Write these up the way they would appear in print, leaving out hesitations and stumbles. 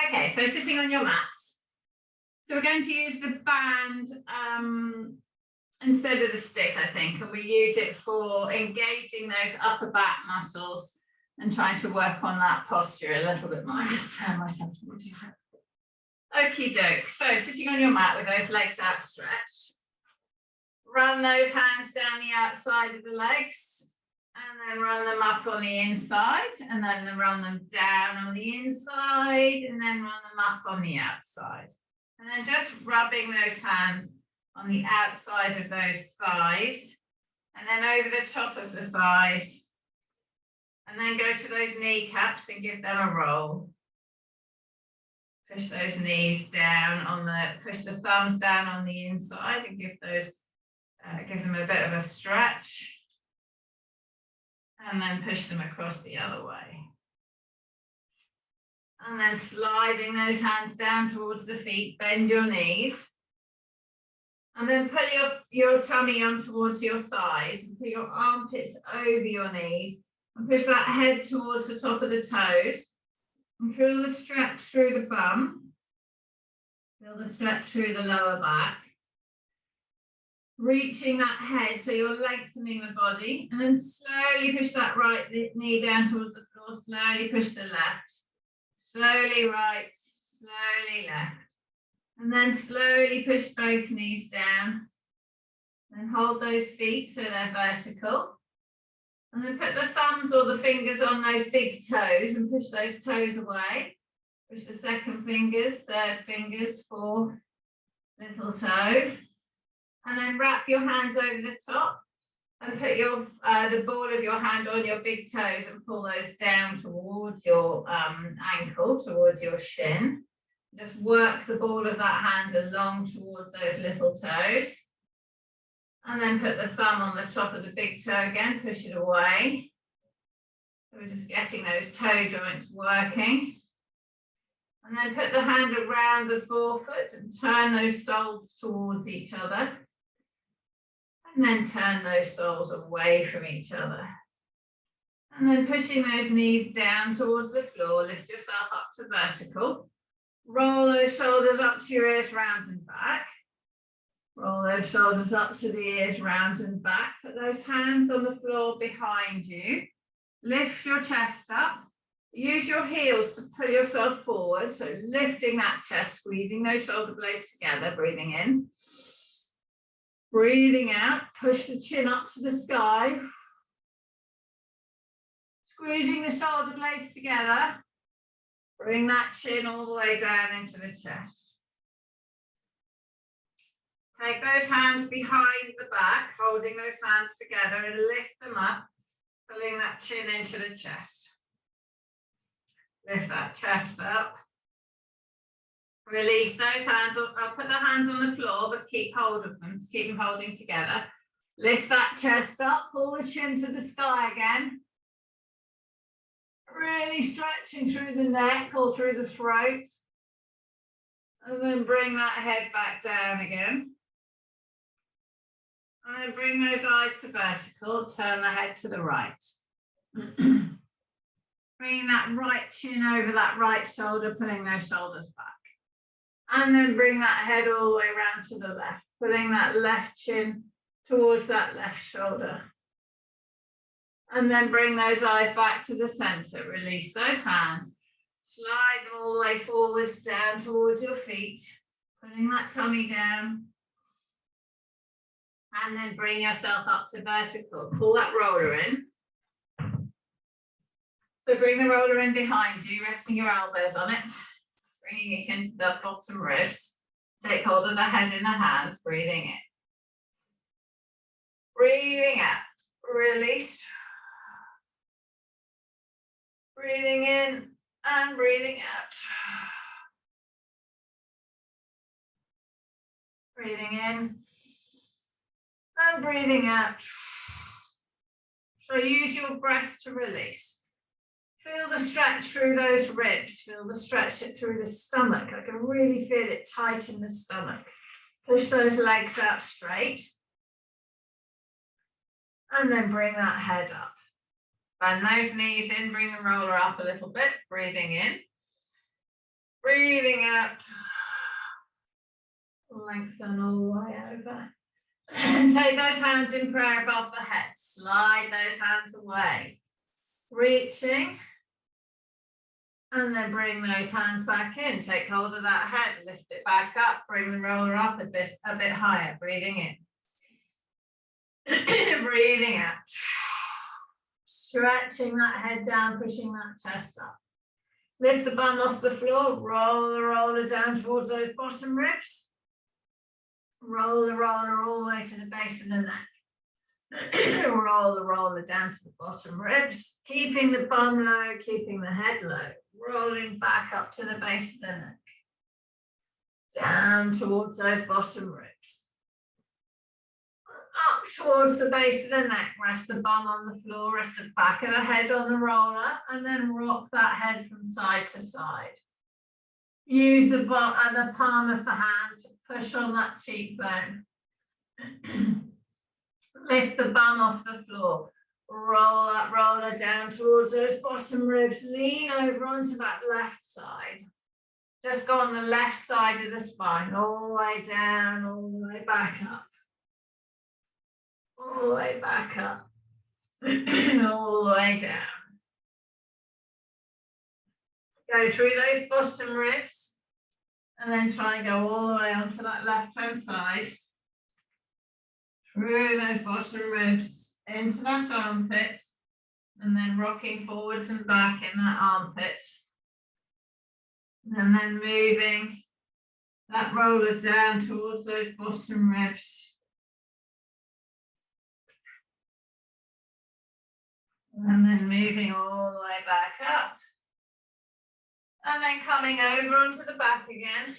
Okay, so sitting on your mats. So we're going to use the band instead of the stick, I think, and we use it for engaging those upper back muscles and trying to work on that posture a little bit more. I just turn myself towards you. Okie doke. So sitting on your mat with those legs outstretched. Run those hands down the outside of the legs and then run them up on the inside and then run them down on the inside and then run them up on the outside. And then just rubbing those hands on the outside of those thighs and then over the top of the thighs. And then go to those kneecaps and give them a roll. Push those knees down push the thumbs down on the inside and give them a bit of a stretch. And then push them across the other way. And then sliding those hands down towards the feet, bend your knees. And then pull your tummy on towards your thighs and put your armpits over your knees. And push that head towards the top of the toes. And feel the stretch through the bum. Feel the stretch through the lower back. Reaching that head so you're lengthening the body. And then slowly push that right knee down towards the floor. Slowly push the left. Slowly right, slowly left. And then slowly push both knees down. And hold those feet so they're vertical. And then put the thumbs or the fingers on those big toes and push those toes away. Push the second fingers, third fingers, fourth little toe. And then wrap your hands over the top and put the ball of your hand on your big toes and pull those down towards your ankle, towards your shin. Just work the ball of that hand along towards those little toes. And then put the thumb on the top of the big toe again, push it away. So we're just getting those toe joints working. And then put the hand around the forefoot and turn those soles towards each other. And then turn those soles away from each other. And then pushing those knees down towards the floor, lift yourself up to vertical. Roll those shoulders up to your ears, round and back. Roll those shoulders up to the ears, round and back. Put those hands on the floor behind you. Lift your chest up. Use your heels to pull yourself forward. So lifting that chest, squeezing those shoulder blades together, breathing in. Breathing out, push the chin up to the sky. Squeezing the shoulder blades together. Bring that chin all the way down into the chest. Take those hands behind the back, holding those hands together and lift them up, pulling that chin into the chest. Lift that chest up. Release those hands. I'll put the hands on the floor, but keep hold of them. Just keep them holding together. Lift that chest up, pull the chin to the sky again. Really stretching through the neck or through the throat. And then bring that head back down again. And then bring those eyes to vertical, turn the head to the right. Bring that right chin over that right shoulder, pulling those shoulders back. And then bring that head all the way around to the left, putting that left chin towards that left shoulder. And then bring those eyes back to the center. Release those hands. Slide them all the way forwards, down towards your feet, putting that tummy down. And then bring yourself up to vertical. Pull that roller in. So bring the roller in behind you, resting your elbows on it, bringing it into the bottom ribs. Take hold of the head in the hands, breathing in. Breathing out, release. Breathing in and breathing out. Breathing in. And breathing out. So use your breath to release. Feel the stretch through those ribs. Feel the stretch through the stomach. I can really feel it tight in the stomach. Push those legs out straight. And then bring that head up. Bend those knees in, bring the roller up a little bit, breathing in. Breathing out. Lengthen all the way over. And take those hands in prayer above the head. Slide those hands away. Reaching. And then bring those hands back in. Take hold of that head. Lift it back up. Bring the roller up a bit higher. Breathing in. Breathing out. Stretching that head down, pushing that chest up. Lift the bum off the floor. Roll the roller down towards those bottom ribs. Roll the roller all the way to the base of the neck. Roll the roller down to the bottom ribs, keeping the bum low, keeping the head low, rolling back up to the base of the neck. Down towards those bottom ribs. Up towards the base of the neck. Rest the bum on the floor, rest the back of the head on the roller, and then rock that head from side to side. Use the palm of the hand to push on that cheekbone. Lift the bum off the floor. Roll that roller down towards those bottom ribs. Lean over onto that left side. Just go on the left side of the spine, all the way down, all the way back up. All the way back up. All the way down. Go through those bottom ribs and then try and go all the way onto that left-hand side. Through those bottom ribs into that armpit and then rocking forwards and back in that armpit. And then moving that roller down towards those bottom ribs. And then moving all the way back up. And then coming over onto the back again.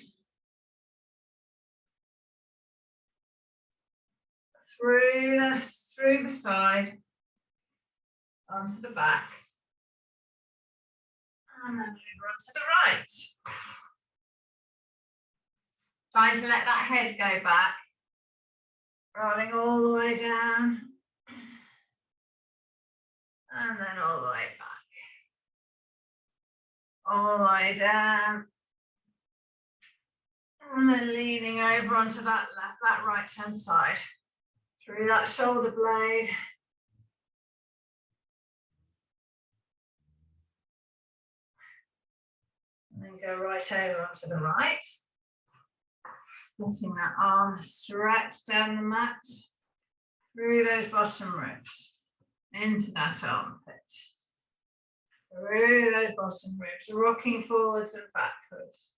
Through the side, onto the back, and then over onto the right. Trying to let that head go back, rolling all the way down, and then all the way back, all the way down, and then leaning over onto that right-hand side. Through that shoulder blade. And then go right over onto the right. Letting that arm stretch down the mat. Through those bottom ribs. Into that armpit. Through those bottom ribs. Rocking forwards and backwards.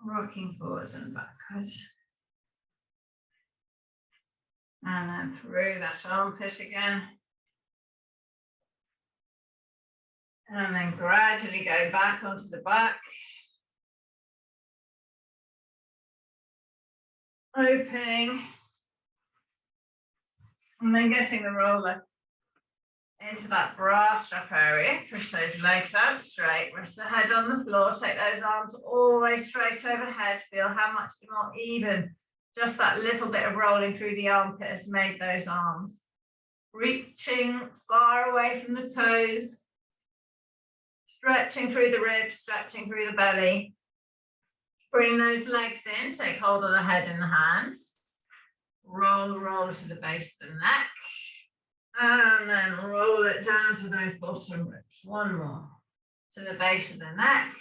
Rocking forwards and backwards. And then through that armpit again. And then gradually go back onto the back. Opening. And then getting the roller into that bra strap area. Push those legs out straight. Rest the head on the floor. Take those arms all the way straight overhead. Feel how much more even just that little bit of rolling through the armpit has made those arms. Reaching far away from the toes. Stretching through the ribs, stretching through the belly. Bring those legs in. Take hold of the head in the hands. Roll the roller to the base of the neck. And then roll it down to those bottom ribs. One more. To the base of the neck.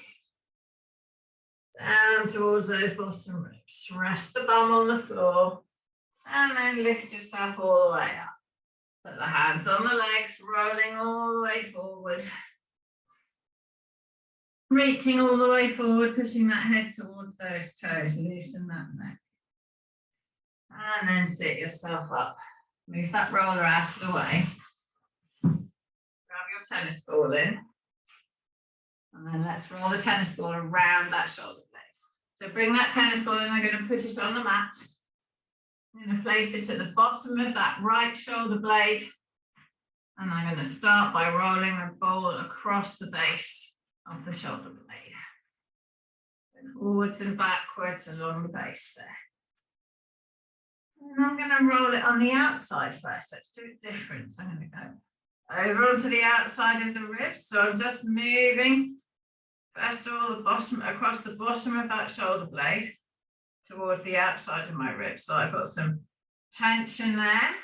Down towards those bottom ribs. Rest the bum on the floor. And then lift yourself all the way up. Put the hands on the legs, rolling all the way forward. Reaching all the way forward, pushing that head towards those toes. Loosen that neck. And then sit yourself up. Move that roller out of the way. Grab your tennis ball in. And then let's roll the tennis ball around that shoulder blade. So bring that tennis ball in. I'm going to put it on the mat. I'm going to place it at the bottom of that right shoulder blade. And I'm going to start by rolling the ball across the base of the shoulder blade. And forwards and backwards along the base there. And I'm going to roll it on the outside first. Let's do it different. So I'm going to go over onto the outside of the ribs. So I'm just moving, first of all, the bottom, across the bottom of that shoulder blade towards the outside of my ribs. So I've got some tension there.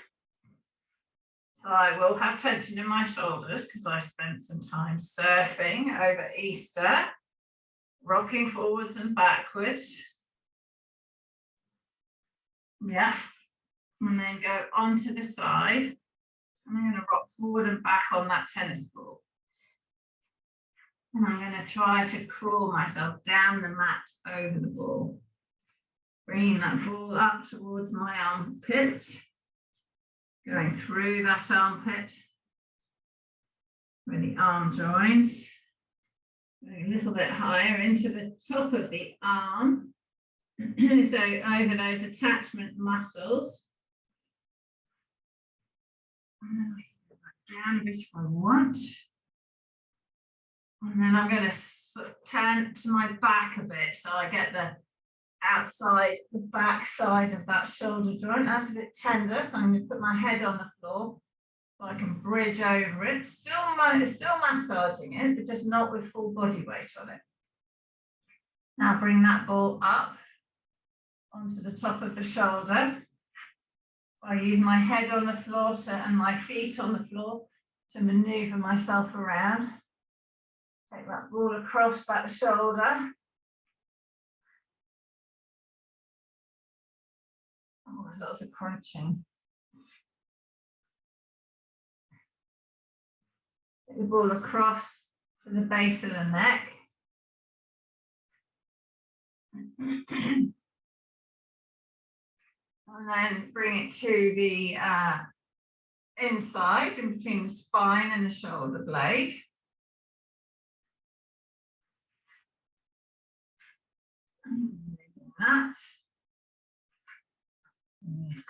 So I will have tension in my shoulders because I spent some time surfing over Easter, rocking forwards and backwards. Yeah. And then go onto the side. I'm going to rock forward and back on that tennis ball. And I'm going to try to crawl myself down the mat over the ball. Bringing that ball up towards my armpit. Going through that armpit. Where the arm joins. Going a little bit higher into the top of the arm. So over those attachment muscles. And I can go down a bit if I want. And then I'm going to turn to my back a bit so I get the outside, the back side of that shoulder joint. That's a bit tender, so I'm going to put my head on the floor so I can bridge over it. Still massaging it, but just not with full body weight on it. Now bring that ball up onto the top of the shoulder. I use my head on the floor and my feet on the floor to maneuver myself around. Take that ball across that shoulder. Oh, there's lots of crunching. Take the ball across to the base of the neck. And then bring it to the inside, in between the spine and the shoulder blade. That.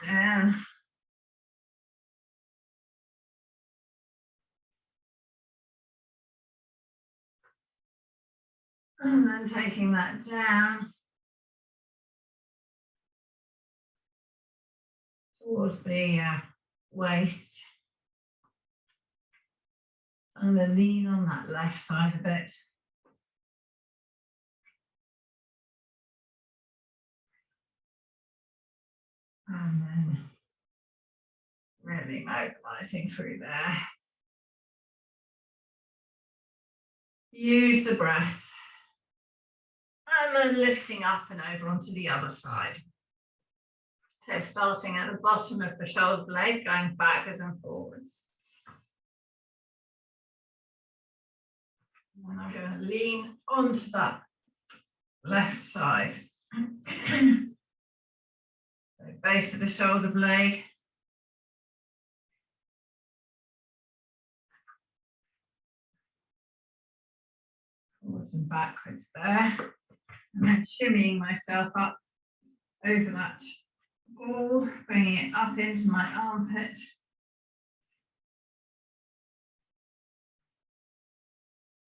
Down. And then taking that down towards the waist. So I'm going to lean on that left side a bit. And then really mobilizing through there. Use the breath. And then lifting up and over onto the other side. So starting at the bottom of the shoulder blade, going backwards and forwards. And I'm going to lean onto that left side. So base of the shoulder blade. Forwards and backwards there. And then shimmying myself up over that ball, bringing it up into my armpit.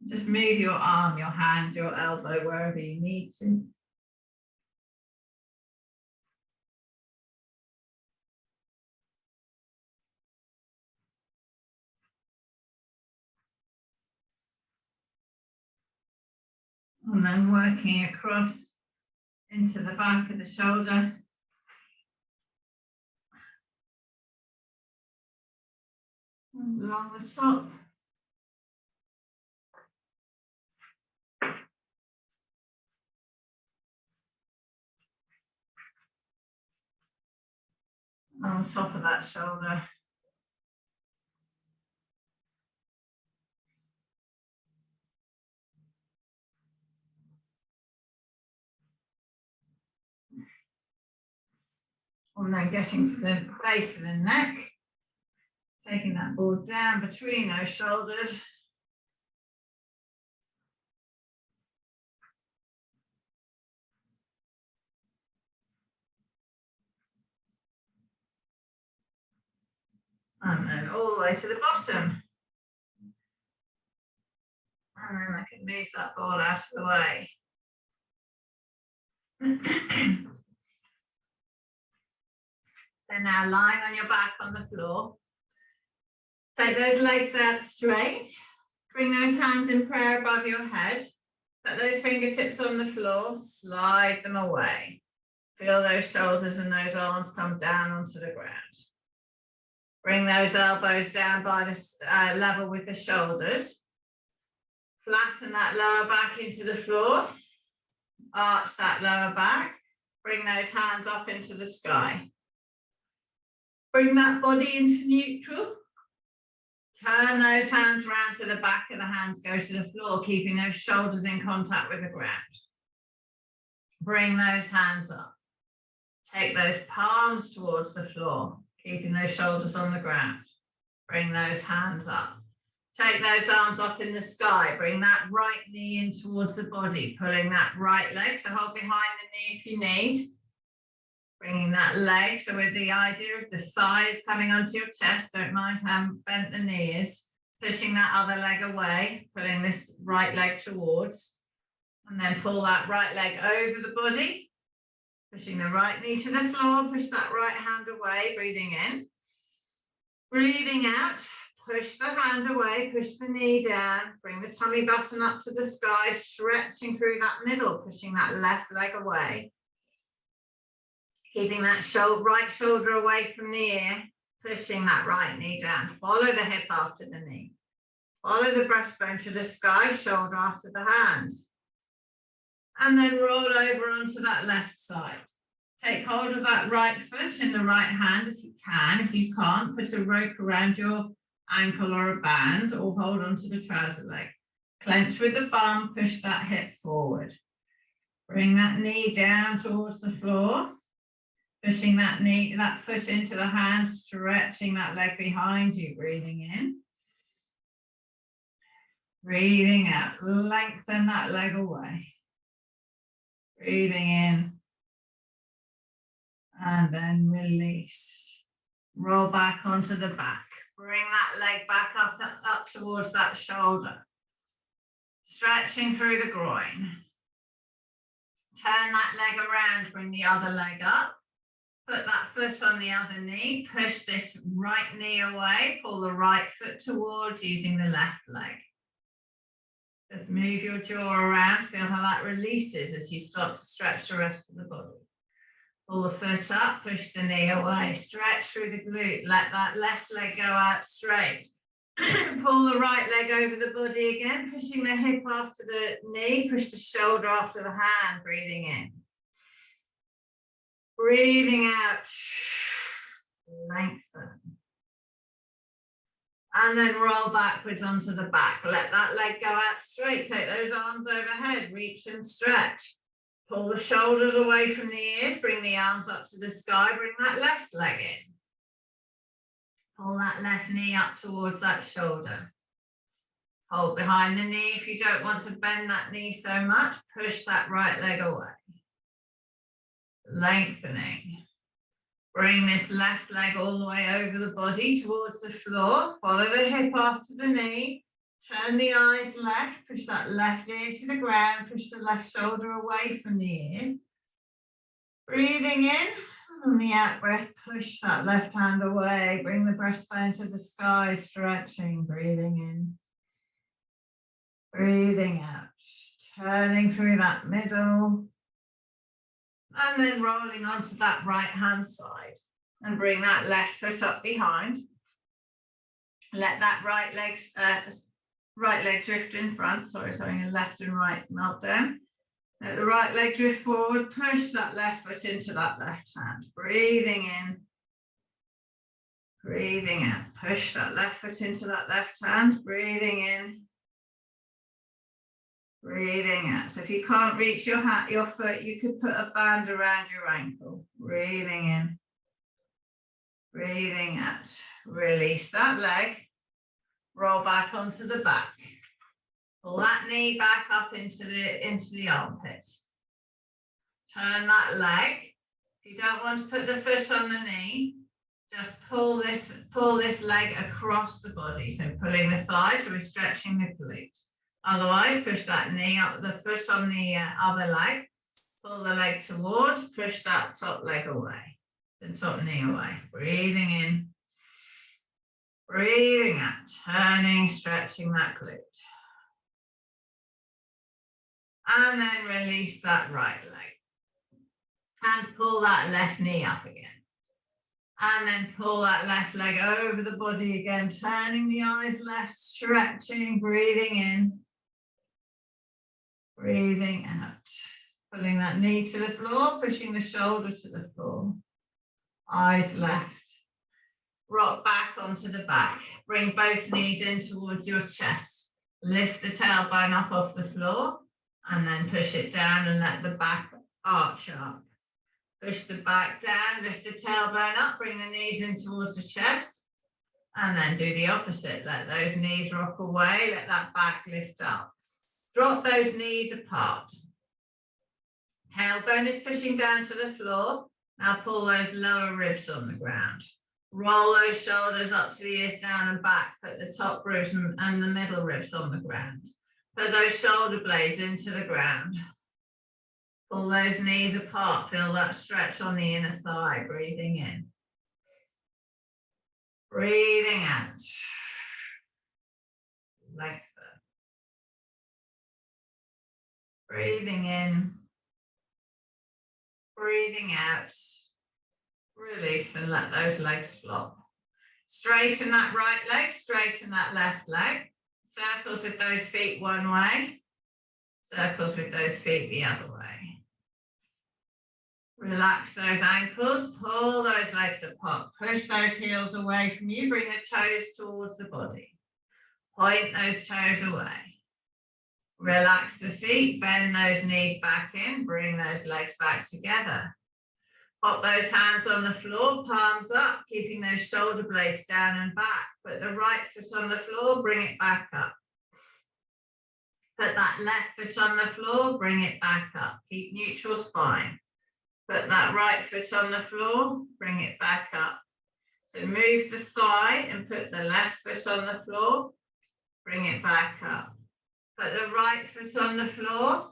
Just move your arm, your hand, your elbow, wherever you need to. And then working across into the back of the shoulder. And along the top. On the top of that shoulder. And then getting to the base of the neck, taking that ball down between those shoulders. And then all the way to the bottom. And then I can move that ball out of the way. So now lying on your back on the floor, Take those legs out straight. Bring those hands in prayer above your head. Put those fingertips on the floor, slide them away. Feel those shoulders and those arms come down onto the ground. Bring those elbows down by the level with the shoulders. Flatten that lower back into the floor. Arch that lower back. Bring those hands up into the sky. Bring that body into neutral. Turn those hands around to the back of the hands, go to the floor, keeping those shoulders in contact with the ground. Bring those hands up. Take those palms towards the floor, keeping those shoulders on the ground. Bring those hands up. Take those arms up in the sky. Bring that right knee in towards the body, pulling that right leg. So hold behind the knee if you need. Bringing that leg, so with the idea of the thighs coming onto your chest, don't mind how bent the knee is. Pushing that other leg away, pulling this right leg towards. And then pull that right leg over the body. Pushing the right knee to the floor, push that right hand away, breathing in. Breathing out, push the hand away, push the knee down, bring the tummy button up to the sky, stretching through that middle, pushing that left leg away. Keeping that right shoulder away from the ear, pushing that right knee down. Follow the hip after the knee. Follow the breastbone to the sky, shoulder after the hand. And then roll over onto that left side. Take hold of that right foot in the right hand if you can. If you can't, put a rope around your ankle or a band, or hold onto the trouser leg. Clench with the bum, push that hip forward. Bring that knee down towards the floor. Pushing that foot into the hand, stretching that leg behind you, breathing in. Breathing out, lengthen that leg away. Breathing in. And then release. Roll back onto the back. Bring that leg back up towards that shoulder. Stretching through the groin. Turn that leg around, bring the other leg up. Put that foot on the other knee, push this right knee away, pull the right foot towards using the left leg. Just move your jaw around, feel how that releases as you start to stretch the rest of the body. Pull the foot up, push the knee away, stretch through the glute, let that left leg go out straight. Pull the right leg over the body again, pushing the hip after the knee, push the shoulder after the hand, breathing in. Breathing out, lengthen. And then roll backwards onto the back. Let that leg go out straight. Take those arms overhead, reach and stretch. Pull the shoulders away from the ears, bring the arms up to the sky, bring that left leg in. Pull that left knee up towards that shoulder. Hold behind the knee if you don't want to bend that knee so much. Push that right leg away. Lengthening. Bring this left leg all the way over the body towards the floor. Follow the hip after the knee. Turn the eyes left. Push that left ear to the ground. Push the left shoulder away from the ear. Breathing in. On the out breath, push that left hand away. Bring the breastbone to the sky. Stretching. Breathing in. Breathing out. Turning through that middle. And then rolling onto that right hand side and bring that left foot up behind. Let that right leg drift in front. Sorry, it's having a left and right meltdown. Let the right leg drift forward. Push that left foot into that left hand. Breathing in. Breathing out. Push that left foot into that left hand. Breathing in. Breathing out. So if you can't reach your foot, you could put a band around your ankle. Breathing in. Breathing out. Release that leg. Roll back onto the back. Pull that knee back up into the armpit. Turn that leg. If you don't want to put the foot on the knee, just pull this leg across the body. So pulling the thigh, so we're stretching the glute. Otherwise, push that knee up, the foot on the other leg, pull the leg towards, push that top leg away, the top knee away. Breathing in, Breathing out, turning, stretching that glute. And then release that right leg. And pull that left knee up again. And then pull that left leg over the body again, turning the eyes left, stretching, breathing in. Breathing out. Pulling that knee to the floor, pushing the shoulder to the floor. Eyes left. Rock back onto the back. Bring both knees in towards your chest. Lift the tailbone up off the floor and then push it down and let the back arch up. Push the back down, lift the tailbone up, bring the knees in towards the chest, and then do the opposite. Let those knees rock away, let that back lift up. Drop those knees apart. Tailbone is pushing down to the floor. Now pull those lower ribs on the ground. Roll those shoulders up to the ears, down and back. Put the top ribs and the middle ribs on the ground. Put those shoulder blades into the ground. Pull those knees apart, feel that stretch on the inner thigh, breathing in. Breathing out. Lengthen. Breathing in. Breathing out. Release and let those legs flop. Straighten that right leg, straighten that left leg. Circles with those feet one way. Circles with those feet the other way. Relax those ankles, pull those legs apart, push those heels away from you, bring the toes towards the body. Point those toes away. Relax the feet, bend those knees back in, bring those legs back together. Pop those hands on the floor, palms up, keeping those shoulder blades down and back. Put the right foot on the floor, bring it back up. Put that left foot on the floor, bring it back up. Keep neutral spine. Put that right foot on the floor, bring it back up. So move the thigh and put the left foot on the floor, bring it back up. Put the right foot on the floor,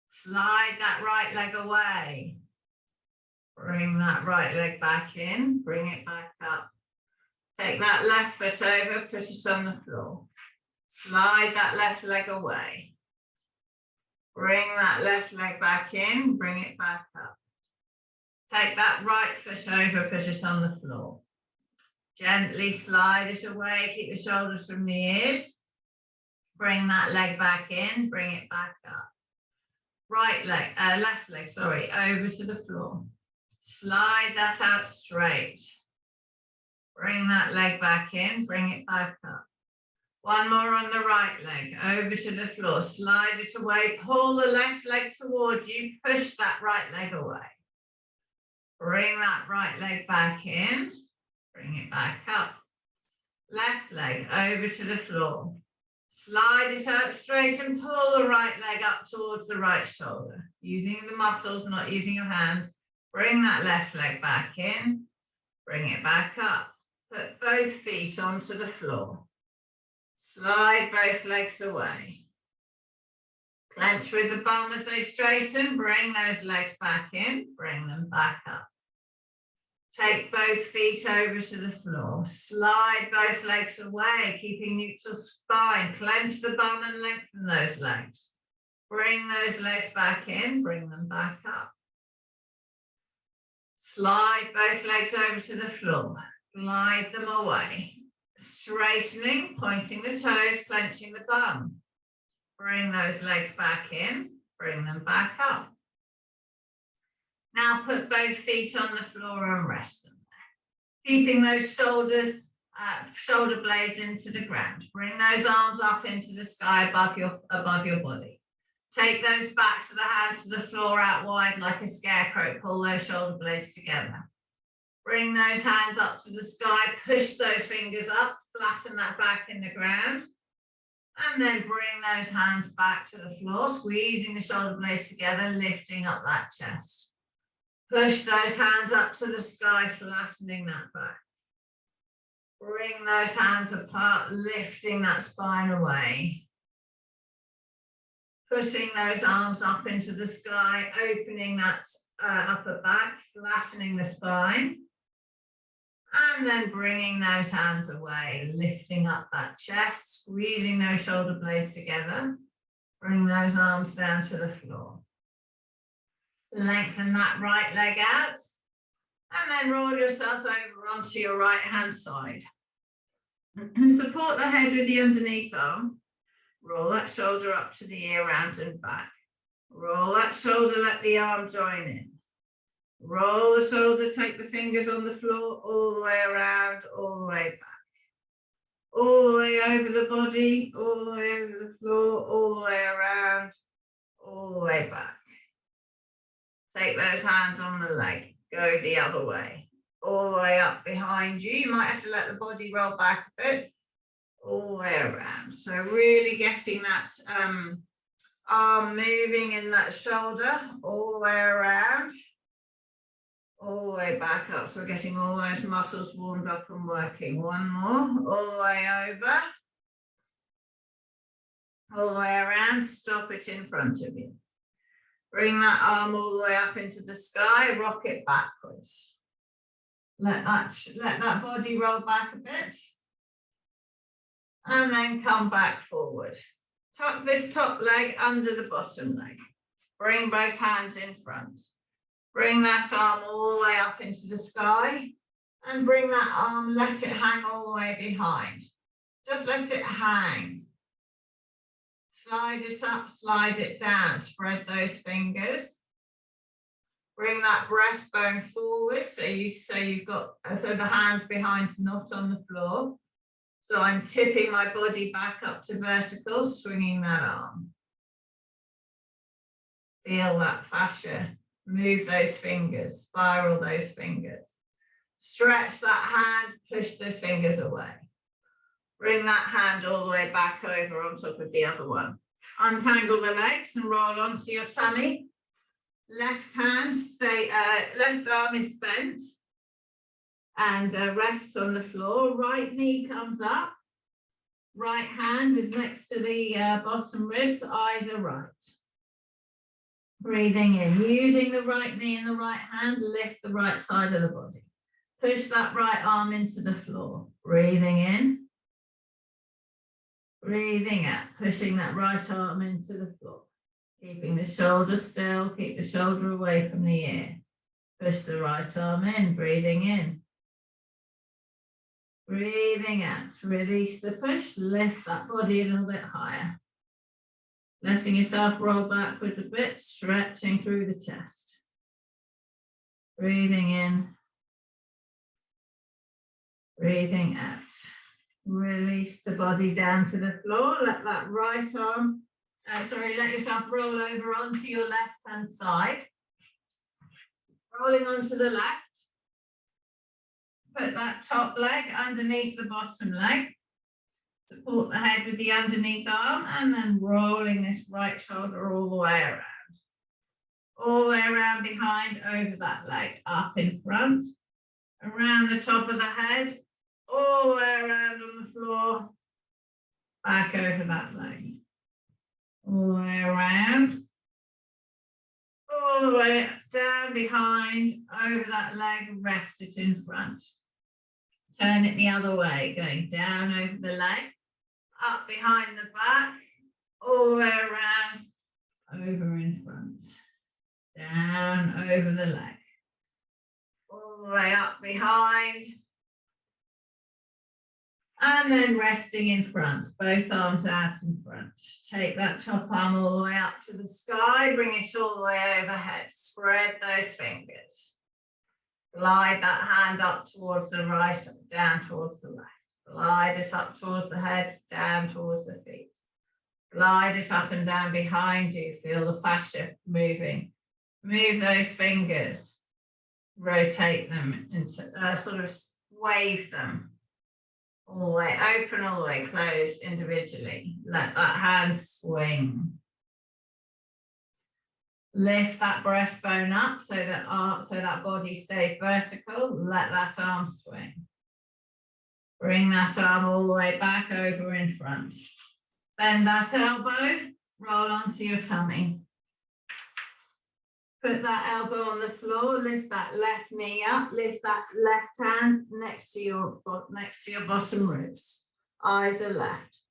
slide that right leg away. Bring that right leg back in, bring it back up. Take that left foot over, put it on the floor. Slide that left leg away. Bring that left leg back in, bring it back up. Take that right foot over, put it on the floor. Gently slide it away, keep the shoulders from the ears. Bring that leg back in, bring it back up. Left leg, over to the floor. Slide that out straight. Bring that leg back in, bring it back up. One more on the right leg, over to the floor. Slide it away, pull the left leg towards you, push that right leg away. Bring that right leg back in, bring it back up. Left leg over to the floor. Slide it out straight and pull the right leg up towards the right shoulder. Using the muscles, not using your hands. Bring that left leg back in, bring it back up. Put both feet onto the floor. Slide both legs away. Clench with the bum as they straighten, bring those legs back in, bring them back up. Take both feet over to the floor. Slide both legs away, keeping neutral spine. Clench the bum and lengthen those legs. Bring those legs back in, bring them back up. Slide both legs over to the floor. Glide them away. Straightening, pointing the toes, clenching the bum. Bring those legs back in, bring them back up. Now put both feet on the floor and rest them there. Keeping those shoulders, shoulder blades into the ground. Bring those arms up into the sky above your body. Take those backs of the hands to the floor out wide like a scarecrow. Pull those shoulder blades together. Bring those hands up to the sky. Push those fingers up. Flatten that back in the ground. And then bring those hands back to the floor, squeezing the shoulder blades together, lifting up that chest. Push those hands up to the sky, flattening that back. Bring those hands apart, lifting that spine away. Pushing those arms up into the sky, opening that upper back, flattening the spine. And then bringing those hands away, lifting up that chest, squeezing those shoulder blades together. Bring those arms down to the floor. Lengthen that right leg out. And then roll yourself over onto your right hand side. Support the head with the underneath arm. Roll that shoulder up to the ear, round and back. Roll that shoulder, let the arm join in. Roll the shoulder, take the fingers on the floor, all the way around, all the way back. All the way over the body, all the way over the floor, all the way around, all the way back. Take those hands on the leg, go the other way, all the way up behind you. You might have to let the body roll back a bit, all the way around. So really getting that arm moving in that shoulder, all the way around, all the way back up. So we're getting all those muscles warmed up and working. One more, all the way over, all the way around, stop it in front of you. Bring that arm all the way up into the sky, rock it backwards. Let that body roll back a bit. And then come back forward. Tuck this top leg under the bottom leg. Bring both hands in front. Bring that arm all the way up into the sky. And bring that arm, let it hang all the way behind. Just let it hang. Slide it up, slide it down, spread those fingers. Bring that breastbone forward, so you've got the hand behind's not on the floor. So I'm tipping my body back up to vertical, swinging that arm. Feel that fascia, move those fingers, spiral those fingers. Stretch that hand, push those fingers away. Bring that hand all the way back over on top of the other one. Untangle the legs and roll onto your tummy. Left hand, left arm is bent and rests on the floor. Right knee comes up. Right hand is next to the bottom ribs. Eyes are right. Breathing in, using the right knee and the right hand, lift the right side of the body. Push that right arm into the floor. Breathing in. Breathing out, pushing that right arm into the floor. Keeping the shoulder still, keep the shoulder away from the ear. Push the right arm in, breathing in. Breathing out, release the push, lift that body a little bit higher. Letting yourself roll backwards a bit, stretching through the chest. Breathing in. Breathing out. Release the body down to the floor. Let that right arm, let yourself roll over onto your left hand side. Rolling onto the left. Put that top leg underneath the bottom leg. Support the head with the underneath arm and then rolling this right shoulder all the way around. All the way around behind, over that leg, up in front, around the top of the head, all the way around on the floor, back over that leg. All the way around, all the way down behind, over that leg, rest it in front. Turn it the other way, going down over the leg, up behind the back, all the way around, over in front. Down over the leg, all the way up behind, and then resting in front, both arms out in front. Take that top arm all the way up to the sky, bring it all the way overhead, spread those fingers. Glide that hand up towards the right, down towards the left. Glide it up towards the head, down towards the feet. Glide it up and down behind you, feel the fascia moving. Move those fingers, rotate them into, sort of wave them. All the way open, all the way closed individually. Let that hand swing. Lift that breastbone up so that body stays vertical. Let that arm swing. Bring that arm all the way back over in front. Bend that elbow, roll onto your tummy. Put that elbow on the floor, lift that left knee up, lift that left hand next to your bottom ribs. Eyes are left.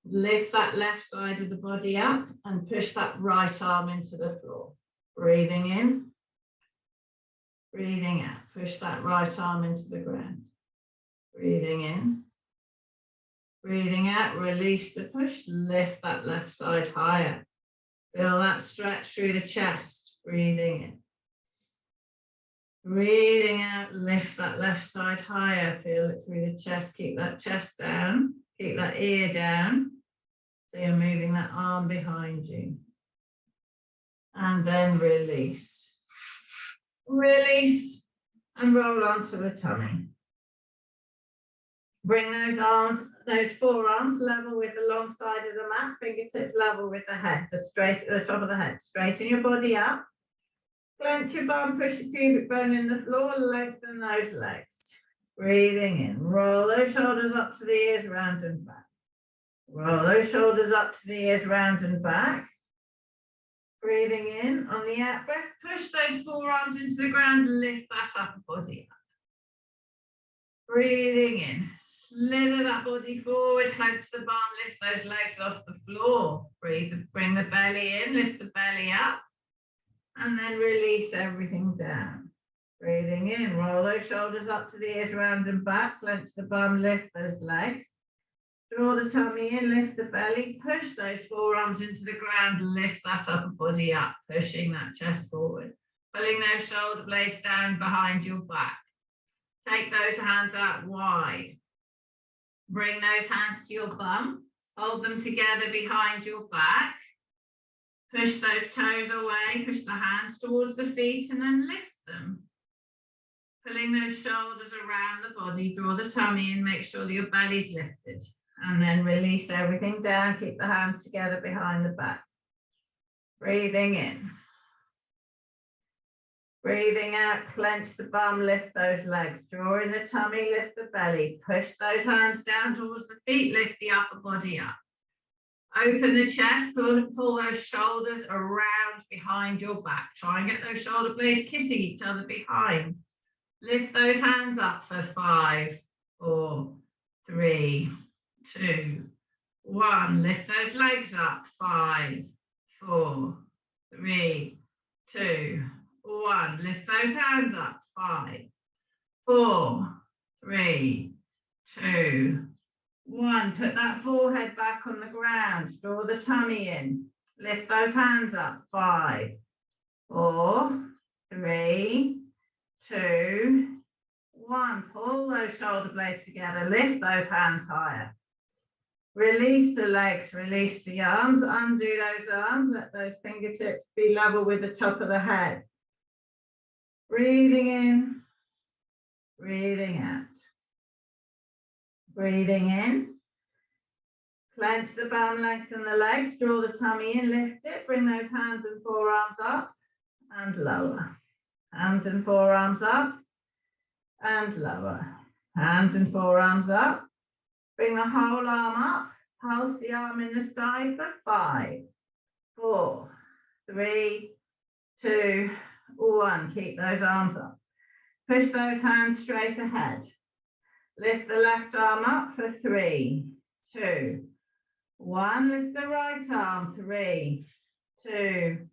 Lift that left side of the body up and push that right arm into the floor. Breathing in, breathing out. Push that right arm into the ground. Breathing in, breathing out. Release the push, lift that left side higher. Feel that stretch through the chest. Breathing in. Breathing out, lift that left side higher. Feel it through the chest. Keep that chest down. Keep that ear down. So you're moving that arm behind you. And then release. Release and roll onto the tummy. Bring those forearms level with the long side of the mat, fingertips level with the head, the top of the head. Straighten your body up. Clench your bum, push your pubic bone in the floor, lengthen those legs. Breathing in. Roll those shoulders up to the ears, round and back. Roll those shoulders up to the ears, round and back. Breathing in. On the out breath, push those forearms into the ground, lift that upper body up. Breathing in. Slither that body forward, clench the bum, lift those legs off the floor. Breathe, bring the belly in, lift the belly up. And then release everything down. Breathing in, roll those shoulders up to the ears, round and back, clench the bum, lift those legs. Draw the tummy in, lift the belly, push those forearms into the ground, lift that upper body up, pushing that chest forward. Pulling those shoulder blades down behind your back. Take those hands out wide. Bring those hands to your bum, hold them together behind your back. Push those toes away, push the hands towards the feet and then lift them. Pulling those shoulders around the body, draw the tummy in, make sure that your belly's lifted. And then release everything down, keep the hands together behind the back. Breathing in. Breathing out, clench the bum, lift those legs. Draw in the tummy, lift the belly. Push those hands down towards the feet, lift the upper body up. Open the chest, pull those shoulders around behind your back. Try and get those shoulder blades kissing each other behind. Lift those hands up for 5, 4, 3, 2, 1. Lift those legs up. 5, 4, 3, 2, 1. Lift those hands up. 5, 4, 3, 2, 1. Put that forehead back on the ground. Draw the tummy in. Lift those hands up. 5, 4, 3, 2, 1. Pull those shoulder blades together. Lift those hands higher. Release the legs. Release the arms. Undo those arms. Let those fingertips be level with the top of the head. Breathing in. Breathing out. Breathing in. Clench the bum, lengthen the legs, draw the tummy in, lift it, bring those hands and forearms up and lower. Hands and forearms up and lower. Hands and forearms up. Bring the whole arm up, pulse the arm in the sky for 5, 4, 3, 2, 1. Keep those arms up. Push those hands straight ahead. Lift the left arm up for 3, 2, 1. Lift the right arm. 3, 2,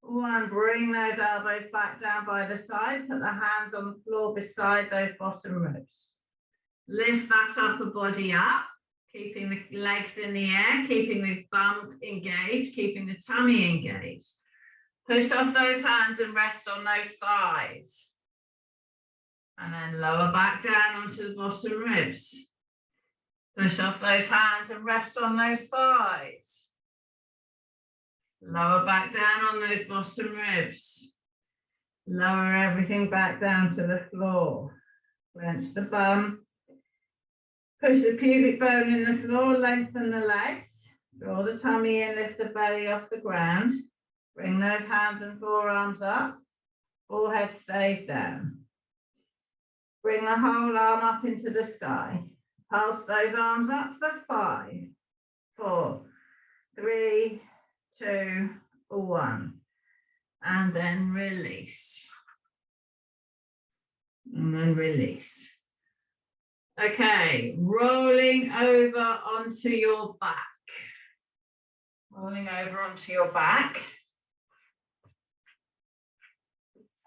1. Bring those elbows back down by the side. Put the hands on the floor beside those bottom ribs. Lift that upper body up, keeping the legs in the air, keeping the bum engaged, keeping the tummy engaged. Push off those hands and rest on those thighs. And then lower back down onto the bottom ribs. Push off those hands and rest on those thighs. Lower back down on those bottom ribs. Lower everything back down to the floor. Clench the bum. Push the pubic bone in the floor, lengthen the legs. Draw the tummy in, lift the belly off the ground. Bring those hands and forearms up. Forehead stays down. Bring the whole arm up into the sky. Pulse those arms up for 5, 4, 3, 2, 1. and then release. And then release. Okay, rolling over onto your back. Rolling over onto your back.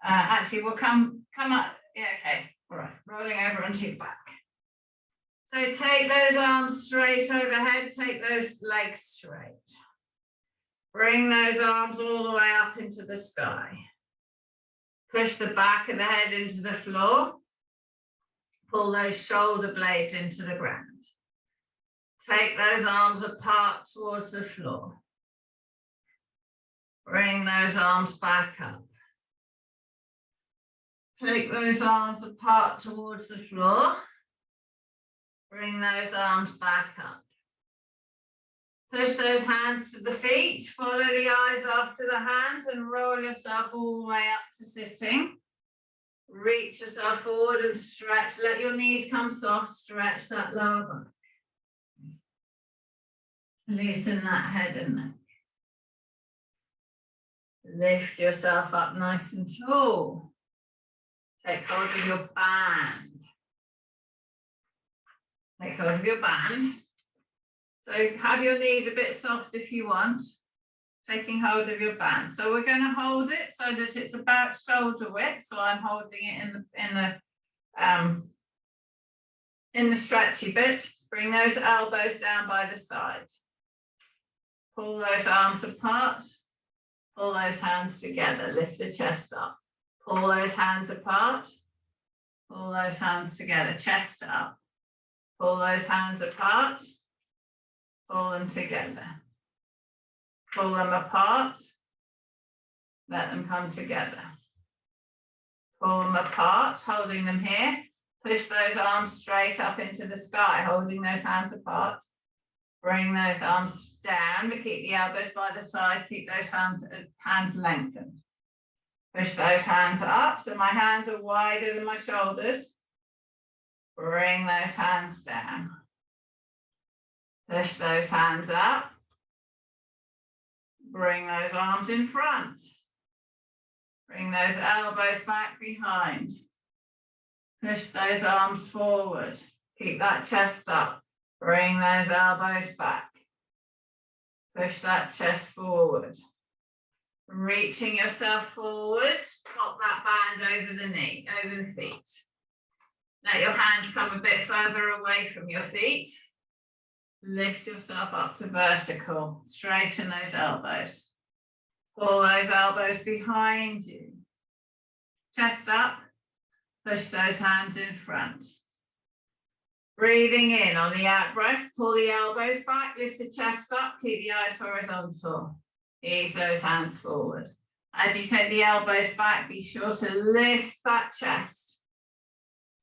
Actually, we'll come up. Yeah, okay. All right, rolling over onto your back. So take those arms straight overhead, take those legs straight. Bring those arms all the way up into the sky. Push the back of the head into the floor. Pull those shoulder blades into the ground. Take those arms apart towards the floor. Bring those arms back up. Take those arms apart towards the floor. Bring those arms back up. Push those hands to the feet. Follow the eyes after the hands and roll yourself all the way up to sitting. Reach yourself forward and stretch. Let your knees come soft. Stretch that lower back. Loosen that head and neck. Lift yourself up nice and tall. Take hold of your band. Take hold of your band. So have your knees a bit soft if you want. Taking hold of your band. So we're going to hold it so that it's about shoulder width. So I'm holding it in the stretchy bit. Bring those elbows down by the side. Pull those arms apart. Pull those hands together. Lift the chest up. Pull those hands apart. Pull those hands together. Chest up. Pull those hands apart. Pull them together. Pull them apart. Let them come together. Pull them apart, holding them here. Push those arms straight up into the sky, holding those hands apart. Bring those arms down, but keep the elbows by the side. Keep those hands lengthened. Push those hands up, so my hands are wider than my shoulders. Bring those hands down. Push those hands up. Bring those arms in front. Bring those elbows back behind. Push those arms forward. Keep that chest up. Bring those elbows back. Push that chest forward. Reaching yourself forward, pop that band over the knee, over the feet. Let your hands come a bit further away from your feet. Lift yourself up to vertical. Straighten those elbows. Pull those elbows behind you. Chest up. Push those hands in front. Breathing in on the out breath. Pull the elbows back. Lift the chest up. Keep the eyes horizontal. Ease those hands forward. As you take the elbows back, be sure to lift that chest.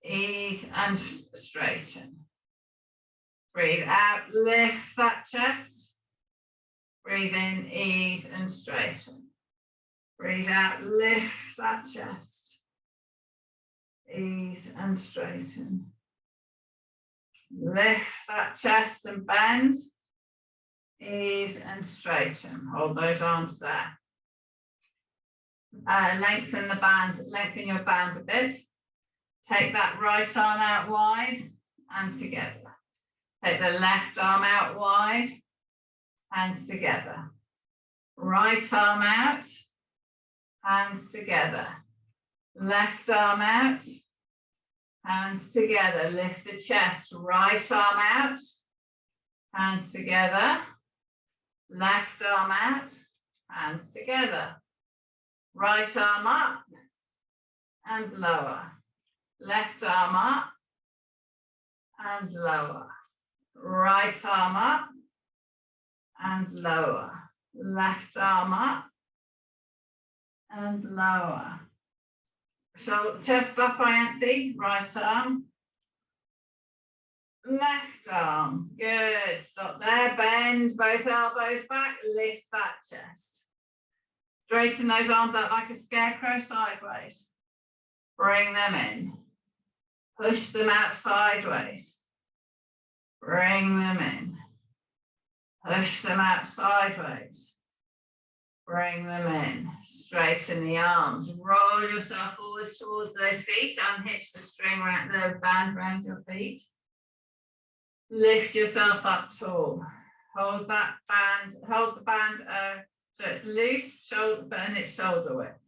Ease and straighten. Breathe out, lift that chest. Breathe in, ease and straighten. Breathe out, lift that chest. Ease and straighten. Lift that chest and bend. Ease and straighten. Hold those arms there. Lengthen the band, lengthen your band a bit. Take that right arm out wide and together. Take the left arm out wide, hands together. Right arm out, hands together. Left arm out, hands together. Lift the chest. Right arm out, hands together. Left arm out, hands together. Right arm up and lower. Left arm up and lower. Right arm up and lower. Left arm up and lower. So chest up by empty, right arm. Left arm, good, stop there, bend both elbows back, lift that chest. Straighten those arms out like a scarecrow sideways. Bring them in. Push them out sideways. Bring them in. Push them out sideways. Bring them in. Straighten the arms. Roll yourself forwards towards those feet. Unhitch the string around the band around your feet. Lift yourself up tall. Hold that band. Hold the band so it's loose, and it's shoulder width.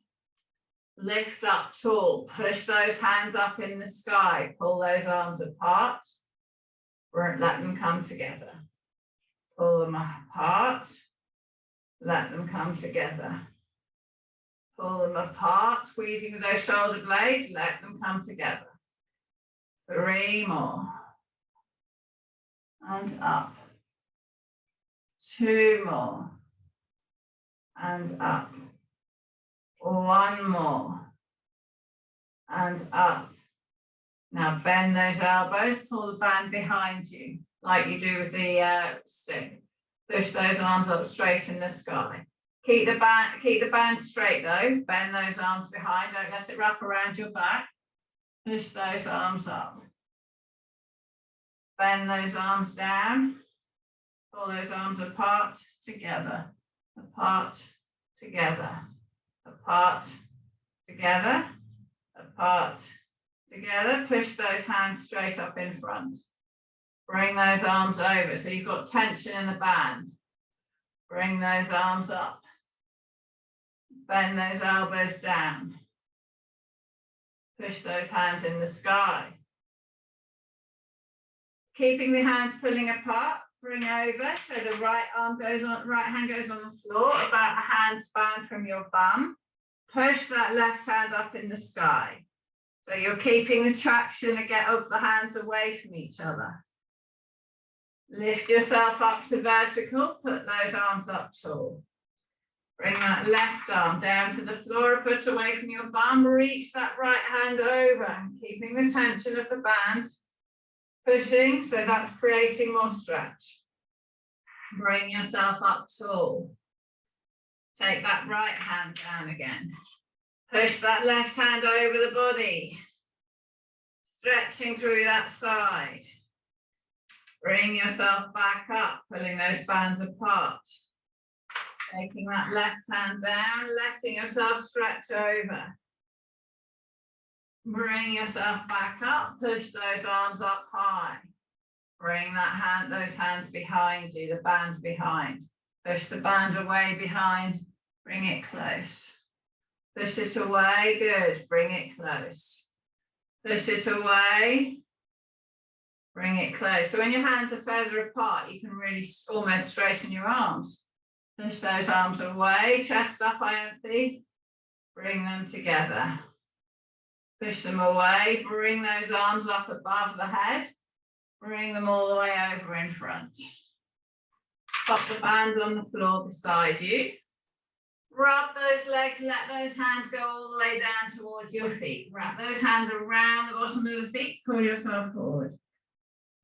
Lift up tall. Push those hands up in the sky. Pull those arms apart. Let them come together. Pull them apart. Let them come together. Pull them apart, squeezing with those shoulder blades. Let them come together. 3 more. And up. 2 more. And up. 1 more. And up. Now bend those elbows, pull the band behind you, like you do with the stick. Push those arms up straight in the sky. Keep the band straight though. Bend those arms behind. Don't let it wrap around your back. Push those arms up. Bend those arms down. Pull those arms apart, together. Apart, together. Apart, together. Apart, together. Push those hands straight up in front. Bring those arms over. So you've got tension in the band. Bring those arms up. Bend those elbows down. Push those hands in the sky. Keeping the hands pulling apart, bring over. So the right hand goes on the floor, about a hand span from your bum. Push that left hand up in the sky. So you're keeping the traction of the hands away from each other. Lift yourself up to vertical, put those arms up tall. Bring that left arm down to the floor, a foot away from your bum. Reach that right hand over, keeping the tension of the band. Pushing, so that's creating more stretch. Bring yourself up tall. Take that right hand down again. Push that left hand over the body. Stretching through that side. Bring yourself back up, pulling those bands apart. Taking that left hand down, letting yourself stretch over. Bring yourself back up, push those arms up high. Bring those hands behind you, the band behind. Push the band away behind, bring it close. Push it away, good, bring it close. Push it away. Bring it close. So when your hands are further apart, you can really almost straighten your arms. Push those arms away, chest up, eye empty. Bring them together. Push them away, bring those arms up above the head. Bring them all the way over in front. Pop the band on the floor beside you. Rub those legs, let those hands go all the way down towards your feet. Wrap those hands around the bottom of the feet, pull yourself forward.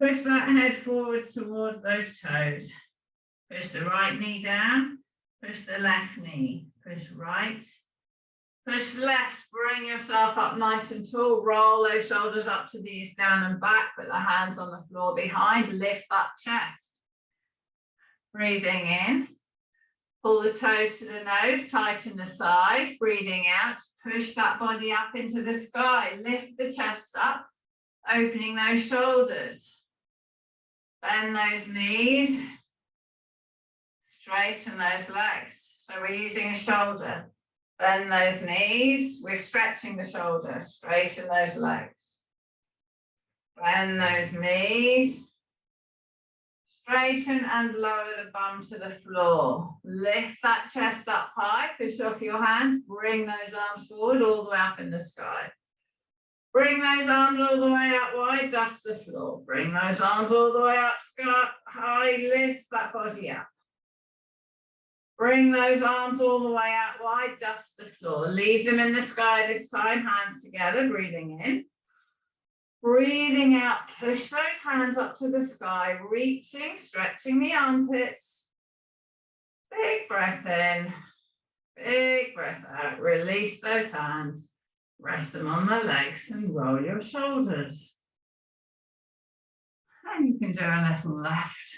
Push that head forward towards those toes. Push the right knee down, push the left knee, push right, push left, bring yourself up nice and tall, roll those shoulders up to the ears, down and back, put the hands on the floor behind, lift that chest. Breathing in, pull the toes to the nose, tighten the thighs, breathing out, push that body up into the sky, lift the chest up, opening those shoulders. Bend those knees, straighten those legs. So we're using a shoulder. Bend those knees, we're stretching the shoulder, straighten those legs. Bend those knees, straighten and lower the bum to the floor. Lift that chest up high, push off your hands, bring those arms forward all the way up in the sky. Bring those arms all the way up wide, dust the floor. Bring those arms all the way up, sky high, lift that body up. Bring those arms all the way out wide, dust the floor. Leave them in the sky this time, hands together, breathing in. Breathing out, push those hands up to the sky, reaching, stretching the armpits. Big breath in, big breath out. Release those hands. Rest them on the legs and roll your shoulders. And you can do a little left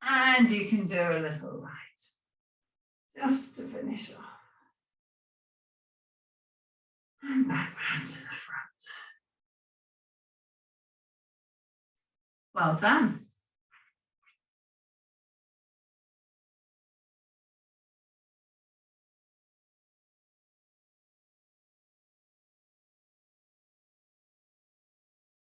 And you can do a little right, just to finish off. And back round to the front. Well done.